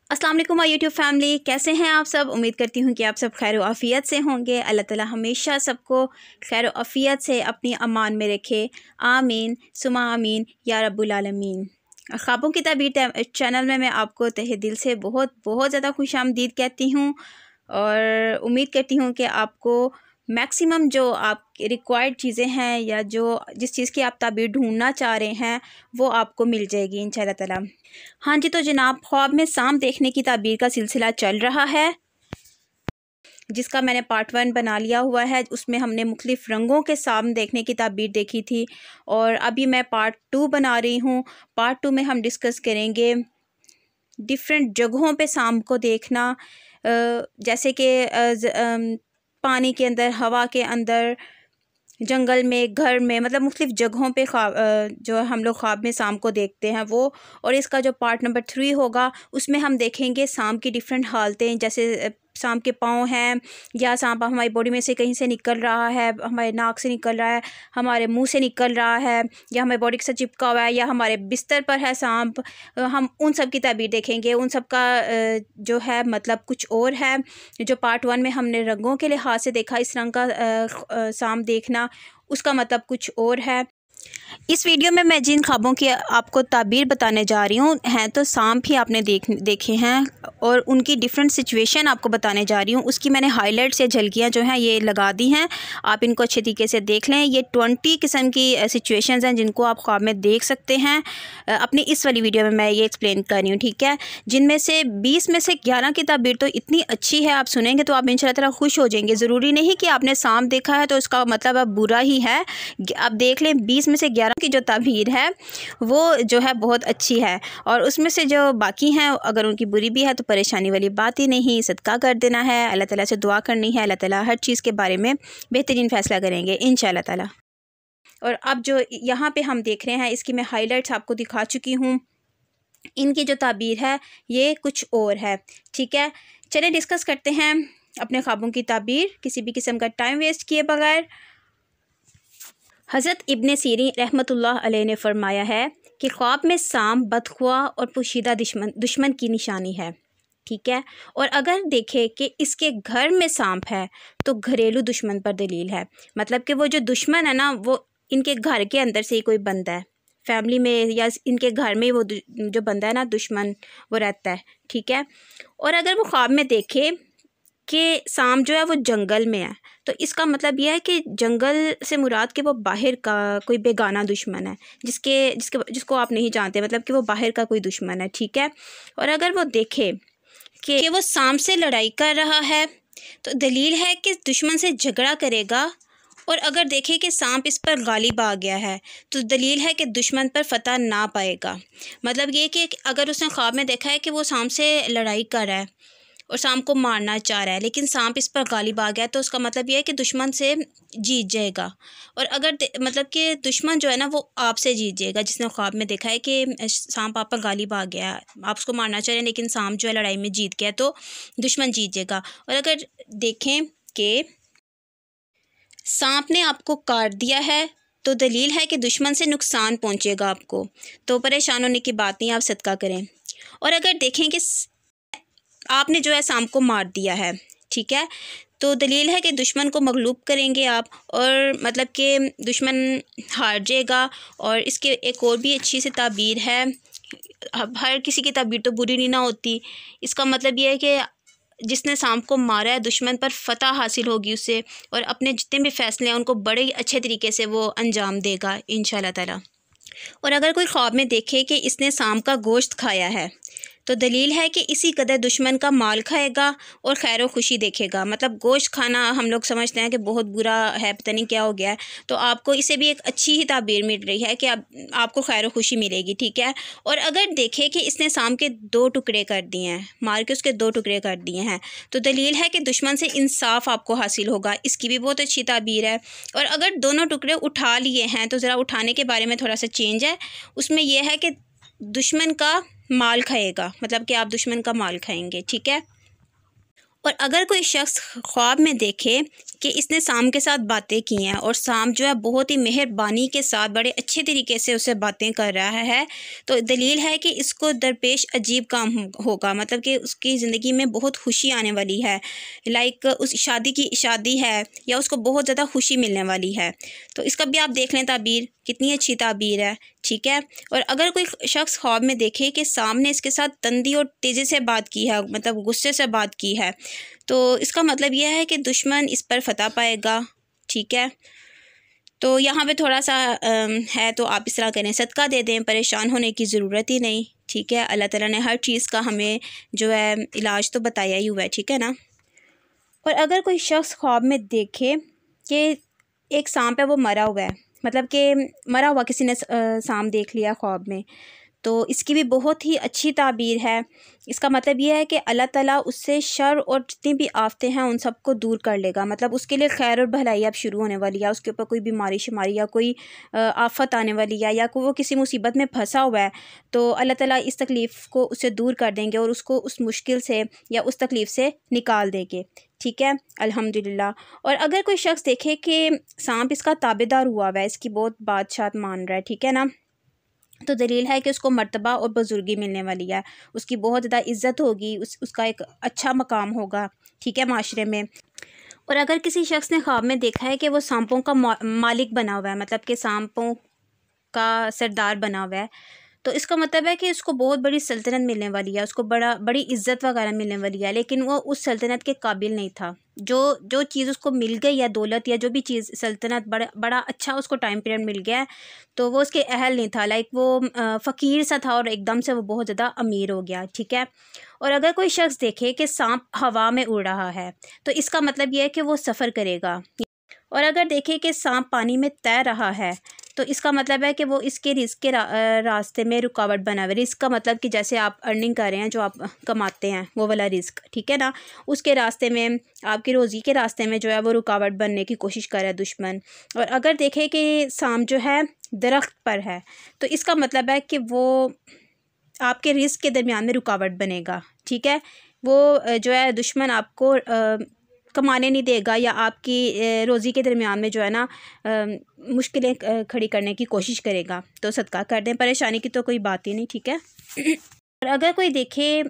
अस्सलाम वालेकुम my YouTube family, कैसे हैं आप सब। उम्मीद करती हूँ कि आप सब खैर आफ़ियत से होंगे। अल्लाह ताला हमेशा सबको खैर आफ़ियत से अपनी अमान में रखे। आमीन सुमा आमीन या रब्बुल आलमीन। ख्वाबों की ताबीर चैनल में मैं आपको तहे दिल से बहुत बहुत ज़्यादा खुशामदीद कहती हूँ और उम्मीद करती हूँ कि आपको मैक्सिमम जो आप रिक्वायर्ड चीज़ें हैं या जो जिस चीज़ की आप ताबीर ढूंढना चाह रहे हैं वो आपको मिल जाएगी इंशाअल्लाह ताला। हाँ जी, तो जनाब ख्वाब में सांप देखने की ताबीर का सिलसिला चल रहा है, जिसका मैंने पार्ट 1 बना लिया हुआ है। उसमें हमने मुख्तलिफ़ रंगों के सांप देखने की ताबीर देखी थी और अभी मैं पार्ट 2 बना रही हूँ। पार्ट 2 में हम डिस्कस करेंगे डिफरेंट जगहों पे सांप को देखना, जैसे कि पानी के अंदर, हवा के अंदर, जंगल में, घर में, मतलब मुख्तलिफ़ जगहों पे जो हम लोग ख्वाब में सांप को देखते हैं वो। और इसका जो पार्ट नंबर 3 होगा उसमें हम देखेंगे सांप की डिफरेंट हालतें, जैसे सांप के पाँव हैं या सांप हमारी बॉडी में से कहीं से निकल रहा है, हमारे नाक से निकल रहा है, हमारे मुंह से निकल रहा है, या हमारी बॉडी के साथ चिपका हुआ है, या हमारे बिस्तर पर है सांप। हम उन सब की ताबीर देखेंगे। उन सब का जो है मतलब कुछ और है। जो पार्ट 1 में हमने रंगों के लिहाज से देखा, इस रंग का सांप देखना, उसका मतलब कुछ और है। इस वीडियो में मैं जिन ख्वाबों की आपको ताबीर बताने जा रही हूँ हैं तो सांप ही आपने देखे हैं और उनकी डिफरेंट सिचुएशन आपको बताने जा रही हूँ। उसकी मैंने हाइलाइट्स या झलकियाँ जो हैं ये लगा दी हैं, आप इनको अच्छे तरीके से देख लें। ये 20 किस्म की सिचुएशंस हैं जिनको आप ख्वाब में देख सकते हैं। अपनी इस वाली वीडियो में मैं ये एक्सप्लेन कर रही हूँ, ठीक है। जिनमें से 20 में से 11 की ताबीर तो इतनी अच्छी है, आप सुनेंगे तो आप इंशाअल्लाह ताला खुश हो जाएंगे। ज़रूरी नहीं कि आपने सांप देखा है तो उसका मतलब अब बुरा ही है। आप देख लें 20 में से 11 की जो ताबीर है वो जो है बहुत अच्छी है, और उसमें से जो बाकी हैं अगर उनकी बुरी भी है तो परेशानी वाली बात ही नहीं। सदका कर देना है, अल्लाह ताला से दुआ करनी है, अल्लाह ताला हर चीज़ के बारे में बेहतरीन फ़ैसला करेंगे इंशाअल्लाह ताला। और अब जो यहाँ पे हम देख रहे हैं इसकी मैं हाइलाइट्स आपको दिखा चुकी हूँ। इनकी जो ताबीर है ये कुछ और है, ठीक है। चलिए डिस्कस करते हैं अपने ख्वाबों की ताबीर किसी भी किस्म का टाइम वेस्ट किए बगैर। हज़रत इब्ने सीरीन रहमतुल्लाह अलैह ने फरमाया है कि ख्वाब में सांप बदखुआ और पोशीदा दुश्मन की निशानी है, ठीक है। और अगर देखे कि इसके घर में सांप है तो घरेलू दुश्मन पर दलील है। मतलब कि वो जो दुश्मन है ना वो इनके घर के अंदर से ही कोई बंदा है, फैमिली में या इनके घर में वो जो बंदा है ना दुश्मन वो रहता है, ठीक है। और अगर वो ख्वाब में देखे कि सांप जो है वो जंगल में है तो इसका मतलब यह है कि जंगल से मुराद कि वो बाहर का कोई बेगाना दुश्मन है, जिसको आप नहीं जानते, मतलब कि वो बाहर का कोई दुश्मन है, ठीक है। और अगर वो देखे कि वो सांप से लड़ाई कर रहा है तो दलील है कि दुश्मन से झगड़ा करेगा। और अगर देखे कि सांप इस पर गालिब आ गया है तो दलील है कि दुश्मन पर फतह ना पाएगा। मतलब ये कि अगर उसने ख्वाब में देखा है कि वो सांप से लड़ाई कर रहा है और सांप को मारना चाह रहा है लेकिन सांप इस पर गालिब आ गया तो उसका मतलब यह है कि दुश्मन से जीत जाएगा। और अगर मतलब कि दुश्मन जो है ना वो आपसे जीत जाएगा, जिसने ख्वाब में देखा है कि सांप आप पर गालिब आ गया, आप उसको मारना चाह रहे हैं लेकिन सांप जो है लड़ाई में जीत गया तो दुश्मन जीत जाएगा। और अगर देखें कि सांप ने आपको काट दिया है तो दलील है कि दुश्मन से नुकसान पहुँचेगा आपको, तो परेशान होने की बात नहीं, आप सदका करें। और अगर देखें कि आपने जो है सांप को मार दिया है, ठीक है, तो दलील है कि दुश्मन को मगलूब करेंगे आप, और मतलब कि दुश्मन हार जाएगा। और इसके एक और भी अच्छी सी ताबीर है, हर किसी की ताबीर तो बुरी नहीं ना होती। इसका मतलब ये है कि जिसने सांप को मारा है दुश्मन पर फतह हासिल होगी उससे, और अपने जितने भी फ़ैसले हैं उनको बड़े ही अच्छे तरीके से वो अंजाम देगा इंशाअल्लाह ताला। और अगर कोई ख्वाब में देखे कि इसने सांप का गोश्त खाया है तो दलील है कि इसी कदर दुश्मन का माल खाएगा और खैर व खुशी देखेगा। मतलब गोश्त खाना हम लोग समझते हैं कि बहुत बुरा है, पता नहीं क्या हो गया है, तो आपको इसे भी एक अच्छी ही ताबीर मिल रही है कि आपको खैर व खुशी मिलेगी, ठीक है। और अगर देखे कि इसने सांप के 2 टुकड़े कर दिए हैं, मार के उसके 2 टुकड़े कर दिए हैं, तो दलील है कि दुश्मन से इंसाफ आपको हासिल होगा, इसकी भी बहुत अच्छी ताबीर है। और अगर दोनों टुकड़े उठा लिए हैं तो ज़रा उठाने के बारे में थोड़ा सा चेंज है, उसमें यह है कि दुश्मन का माल खाएगा, मतलब कि आप दुश्मन का माल खाएंगे, ठीक है। और अगर कोई शख्स ख्वाब में देखे कि इसने सांप के साथ बातें की हैं और सांप जो है बहुत ही मेहरबानी के साथ बड़े अच्छे तरीके से उससे बातें कर रहा है, तो दलील है कि इसको दरपेश अजीब काम होगा, मतलब कि उसकी ज़िंदगी में बहुत खुशी आने वाली है। लाइक उस शादी है या उसको बहुत ज़्यादा खुशी मिलने वाली है। तो इसका भी आप देख लें ताबीर, कितनी अच्छी ताबीर है, ठीक है। और अगर कोई शख्स ख्वाब में देखे कि सामने इसके साथ तंदी और तेज़ी से बात की है, मतलब गुस्से से बात की है, तो इसका मतलब यह है कि दुश्मन इस पर फतह पाएगा, ठीक है। तो यहाँ पे थोड़ा सा है, तो आप इस तरह करें, सदका दे दें, परेशान होने की ज़रूरत ही नहीं, ठीक है। अल्लाह ताला ने हर चीज़ का हमें जो है इलाज तो बताया ही हुआ है, ठीक है ना। और अगर कोई शख्स ख्वाब में देखे कि एक सांप है वो मरा हुआ है, मतलब कि मरा हुआ किसी ने सांप देख लिया ख्वाब में, तो इसकी भी बहुत ही अच्छी ताबीर है। इसका मतलब ये है कि अल्लाह ताला उससे शर और जितनी भी आफतें हैं उन सबको दूर कर लेगा, मतलब उसके लिए खैर और भलाई अब शुरू होने वाली है। उसके ऊपर कोई बीमारी शुमारी या कोई आफत आने वाली है, या कोई वो किसी मुसीबत में फंसा हुआ है, तो अल्लाह ताला इस तकलीफ़ को उससे दूर कर देंगे और उसको उस मुश्किल से या उस तकलीफ़ से निकाल देंगे, ठीक है, अल्हम्दुलिल्लाह। और अगर कोई शख्स देखे कि सांप इसका ताबेदार हुआ हुआ है, इसकी बहुत बात मान रहा है, ठीक है ना, तो दलील है कि उसको मर्तबा और बुजुर्गी मिलने वाली है, उसकी बहुत ज़्यादा इज़्ज़त होगी, उसका एक अच्छा मकाम होगा, ठीक है, माशरे में। और अगर किसी शख्स ने ख्वाब में देखा है कि वो सांपों का मालिक बना हुआ है, मतलब कि सांपों का सरदार बना हुआ है, तो इसका मतलब है कि उसको बहुत बड़ी सल्तनत मिलने वाली है, उसको बड़ी इज़्ज़त वगैरह मिलने वाली है, लेकिन वो उस सल्तनत के काबिल नहीं था। जो चीज़ उसको मिल गई या दौलत या जो भी चीज़ सल्तनत बड़ा अच्छा उसको टाइम पीरियड मिल गया है, तो वो उसके अहल नहीं था, लाइक वो फ़कीर सा था और एकदम से वो बहुत ज़्यादा अमीर हो गया, ठीक है। और अगर कोई शख्स देखे कि सांप हवा में उड़ रहा है, तो इसका मतलब ये है कि वो सफ़र करेगा। और अगर देखें कि सांप पानी में तैर रहा है, तो इसका मतलब है कि वो इसके रिस्क के रास्ते में रुकावट बना हुआ है। रिस्क का मतलब कि जैसे आप अर्निंग कर रहे हैं, जो आप कमाते हैं वो वाला रिस्क, ठीक है ना, उसके रास्ते में, आपकी रोज़ी के रास्ते में जो है वो रुकावट बनने की कोशिश कर रहा है दुश्मन। और अगर देखें कि सांप जो है दरख्त पर है, तो इसका मतलब है कि वो आपके रिस्क के दरमियान में रुकावट बनेगा, ठीक है। वो जो है दुश्मन आपको कमाने नहीं देगा या आपकी रोज़ी के दरमियान में जो है ना मुश्किलें खड़ी करने की कोशिश करेगा। तो सदका कर दें, परेशानी की तो कोई बात ही नहीं, ठीक है। और अगर कोई देखे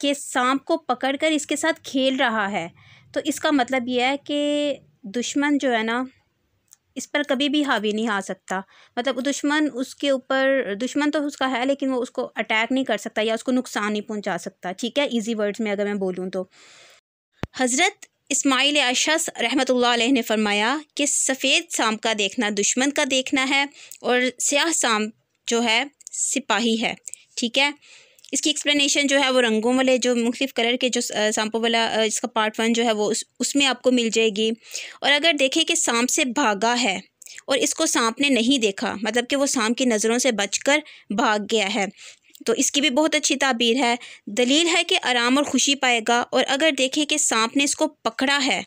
कि सांप को पकड़कर इसके साथ खेल रहा है, तो इसका मतलब ये है कि दुश्मन जो है ना इस पर कभी भी हावी नहीं आ सकता, मतलब दुश्मन तो उसका है, लेकिन वो उसको अटैक नहीं कर सकता या उसको नुकसान नहीं पहुंचा सकता, ठीक है। इजी वर्ड्स में अगर मैं बोलूँ तो हज़रत इस्माइल अशस रहमतुल्लाह अलैह ने फरमाया कि सफ़ेद सांप का देखना दुश्मन का देखना है और स्याह सांप जो है सिपाही है, ठीक है। इसकी एक्सप्लेनेशन जो है वो रंगों वाले जो मुख्तलिफ़ कलर के जो सांपों वाला इसका पार्ट 1 जो है वो उसमें आपको मिल जाएगी। और अगर देखें कि सांप से भागा है और इसको सांप ने नहीं देखा, मतलब कि वो सांप की नज़रों से बचकर भाग गया है, तो इसकी भी बहुत अच्छी ताबीर है। दलील है कि आराम और खुशी पाएगा। और अगर देखें कि सांप ने इसको पकड़ा है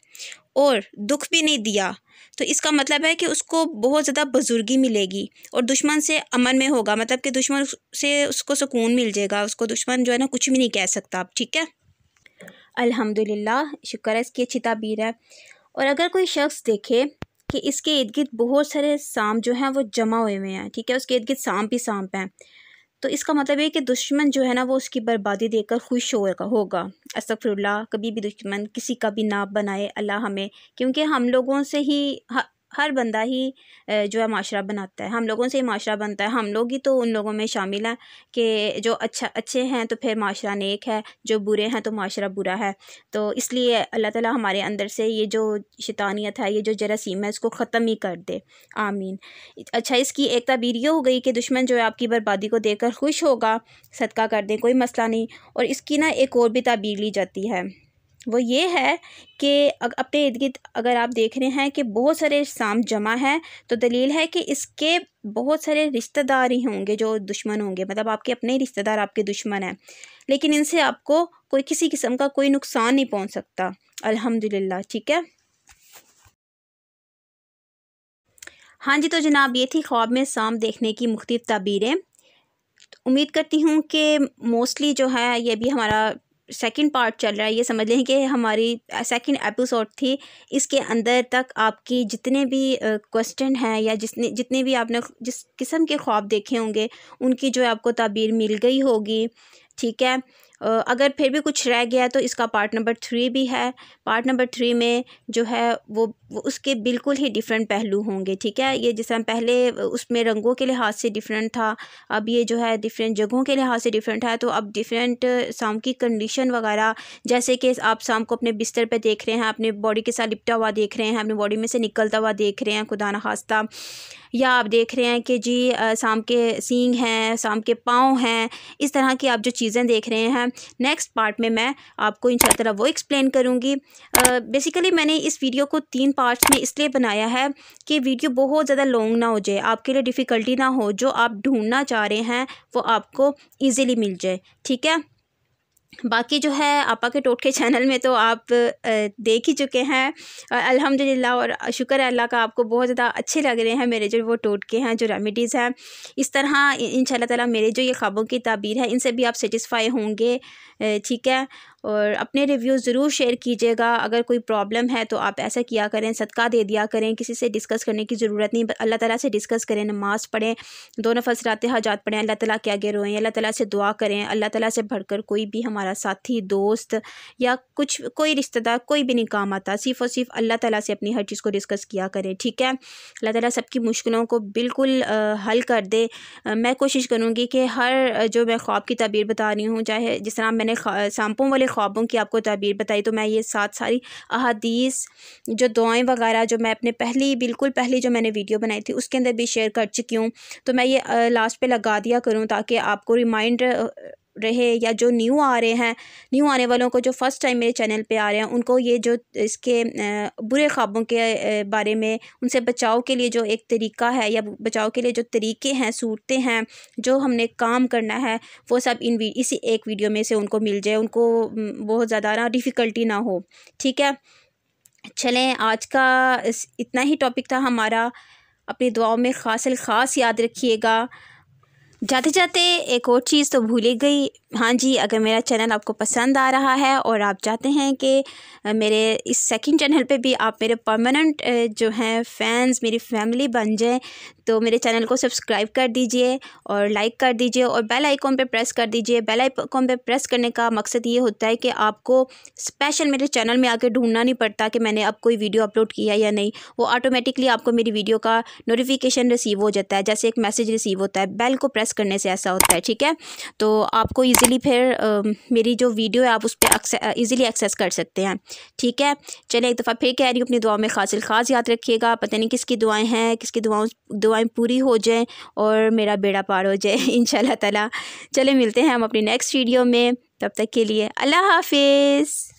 और दुख भी नहीं दिया, तो इसका मतलब है कि उसको बहुत ज़्यादा बुजुर्गी मिलेगी और दुश्मन से अमन में होगा, मतलब कि दुश्मन से उसको सुकून मिल जाएगा, उसको दुश्मन जो है ना कुछ भी नहीं कह सकता आप, ठीक है। अल्हम्दुलिल्लाह, शुक्र है, इसकी अच्छी ताबीर है। और अगर कोई शख्स देखे कि इसके इर्द गिर्द बहुत सारे सांप जो हैं वो जमा हुए हैं, ठीक है, उसके इर्द गिर्द सांप ही सांप हैं, तो इसका मतलब है कि दुश्मन जो है ना वो उसकी बर्बादी देखकर खुश होगा। अस्तगफिरुल्लाह, कभी भी दुश्मन किसी का भी ना बनाए अल्लाह हमें, क्योंकि हम लोगों से ही हर बंदा ही जो है माशरा बनाता है, हम लोगों से ही माशरा बनता है, हम लोग ही तो उन लोगों में शामिल हैं कि जो अच्छे हैं तो फिर माशरा नेक है, जो बुरे हैं तो माशरा बुरा है। तो इसलिए अल्लाह ताला हमारे अंदर से ये जो शैतानियत है, ये जो जरासीम है, इसको ख़त्म ही कर दे, आमीन। अच्छा, इसकी एक ताबीर ये हो गई कि दुश्मन जो है आपकी बर्बादी को देखकर खुश होगा, सदका कर दें, कोई मसला नहीं। और इसकी ना एक और भी ताबीर ली जाती है, वो ये है कि अपने इर्द गिर्द अगर आप देख रहे हैं कि बहुत सारे सांप जमा हैं, तो दलील है कि इसके बहुत सारे रिश्तेदार ही होंगे जो दुश्मन होंगे, मतलब आपके अपने ही रिश्तेदार आपके दुश्मन हैं, लेकिन इनसे आपको कोई किसी किस्म का कोई नुकसान नहीं पहुंच सकता, अल्हम्दुलिल्लाह, ठीक है। हाँ जी, तो जनाब ये थी ख्वाब में सांप देखने की मुख्तलिफ ताबीरें। उम्मीद करती हूँ कि मोस्टली जो है ये भी हमारा सेकंड पार्ट चल रहा है, ये समझ लें कि हमारी सेकंड एपिसोड थी। इसके अंदर तक आपकी जितने भी क्वेश्चन हैं या जितने भी आपने जिस किस्म के ख्वाब देखे होंगे उनकी जो है आपको ताबीर मिल गई होगी, ठीक है। अगर फिर भी कुछ रह गया तो इसका पार्ट नंबर 3 भी है। पार्ट नंबर 3 में जो है वो उसके बिल्कुल ही डिफरेंट पहलू होंगे, ठीक है। ये जिस तरह पहले उसमें रंगों के लिहाज से डिफरेंट था, अब ये जो है डिफरेंट जगहों के लिहाज से डिफरेंट है। तो अब डिफरेंट शाम की कंडीशन वगैरह, जैसे कि आप शाम को अपने बिस्तर पे देख रहे हैं, अपने बॉडी के साथ लिपटा हुआ देख रहे हैं, अपनी बॉडी में से निकलता हुआ देख रहे हैं खुदा न खास्ता, या आप देख रहे हैं कि जी शाम के सींग हैं, शाम के पाँव हैं, इस तरह की आप जो चीज़ें देख रहे हैं, नेक्स्ट पार्ट में मैं आपको इंशाअल्लाह वो एक्सप्लेन करूँगी। बेसिकली मैंने इस वीडियो को 3 पार्ट्स में इसलिए बनाया है कि वीडियो बहुत ज़्यादा लॉन्ग ना हो जाए, आपके लिए डिफ़िकल्टी ना हो, जो आप ढूंढना चाह रहे हैं वो आपको ईज़िली मिल जाए, ठीक है। बाकी जो है आपा के टोटके चैनल में तो आप देख ही चुके हैं अल्हम्दुलिल्लाह, और शुक्र है अल्लाह का, आपको बहुत ज़्यादा अच्छे लग रहे हैं मेरे जो वो टोटके हैं, जो रेमेडीज़ हैं। इस तरह इंशाअल्लाह ताला मेरे जो ये ख्वाबों की ताबीर है इनसे भी आप सेटिस्फाई होंगे, ठीक है। और अपने रिव्यू ज़रूर शेयर कीजिएगा। अगर कोई प्रॉब्लम है तो आप ऐसा किया करें, सदका दे दिया करें, किसी से डिस्कस करने की ज़रूरत नहीं, अल्लाह ताला से डिस्कस करें, नमाज़ पढ़ें, 2 नफ़ल सलात हाजात पढ़ें, अल्लाह ताला के आगे रोएं, अल्लाह ताला से दुआ करें। अल्लाह ताला से बढ़कर कोई भी हमारा साथी, दोस्त या कोई रिश्तेदार कोई भी नहीं काम आता, सिर्फ़ और सिर्फ अल्लाह ताला से अपनी हर चीज़ को डिस्कस किया करें, ठीक है। अल्लाह ताला सबकी मुश्किलों को बिल्कुल हल कर दे। मैं कोशिश करूँगी कि हर जो मैं ख्वाब की ताबीर बता रही हूँ, चाहे जिस तरह मैंने सांपों वाले ख्वाबों की आपको ताबीर बताई, तो मैं ये साथ सारी अहादीस, जो दुआएं वगैरह जो मैं अपने बिल्कुल पहली जो मैंने वीडियो बनाई थी उसके अंदर भी शेयर कर चुकी हूँ। तो मैं ये लास्ट पे लगा दिया करूँ ताकि आपको रिमाइंड रहे, या जो न्यू आ रहे हैं, न्यू आने वालों को, जो फ़र्स्ट टाइम मेरे चैनल पे आ रहे हैं, उनको ये जो इसके बुरे ख्वाबों के बारे में, उनसे बचाव के लिए जो एक तरीका है, या बचाव के लिए जो तरीके हैं, सूरतें हैं, जो हमने काम करना है, वो सब इसी एक वीडियो में से उनको मिल जाए, उनको बहुत ज़्यादा ना डिफ़िकल्टी ना हो, ठीक है। चलें, आज का इतना ही टॉपिक था हमारा। अपनी दुआओं में ख़ास याद रखिएगा। जाते जाते एक और चीज़ तो भूल ही गई, हाँ जी, अगर मेरा चैनल आपको पसंद आ रहा है और आप चाहते हैं कि मेरे इस सेकंड चैनल पे भी आप मेरे परमानेंट जो हैं फैंस, मेरी फैमिली बन जाएं, तो मेरे चैनल को सब्सक्राइब कर दीजिए और लाइक कर दीजिए और बेल आइकॉन पे प्रेस कर दीजिए। बेल आइकॉन पे प्रेस करने का मकसद ये होता है कि आपको स्पेशल मेरे चैनल में आके ढूंढना नहीं पड़ता कि मैंने अब कोई वीडियो अपलोड किया या नहीं, वो ऑटोमेटिकली आपको मेरी वीडियो का नोटिफिकेशन रिसीव हो जाता है, जैसे एक मैसेज रिसीव होता है, बेल को प्रेस करने से ऐसा होता है, ठीक है। तो आपको ईज़िली फिर मेरी जो वीडियो है आप उस पर ईज़िली एक्सेस कर सकते हैं, ठीक है। चलें, एक दफ़ा फिर कह रही हूँ, अपनी दुआओं में ख़ास याद रखिएगा। पता नहीं किसकी दुआएं हैं, किसकी दुआएं पूरी हो जाएं और मेरा बेड़ा पार हो जाए इंशाअल्लाह ताला। चलें, मिलते हैं हम अपनी नेक्स्ट वीडियो में, तब तक के लिए अल्लाह हाफिज़।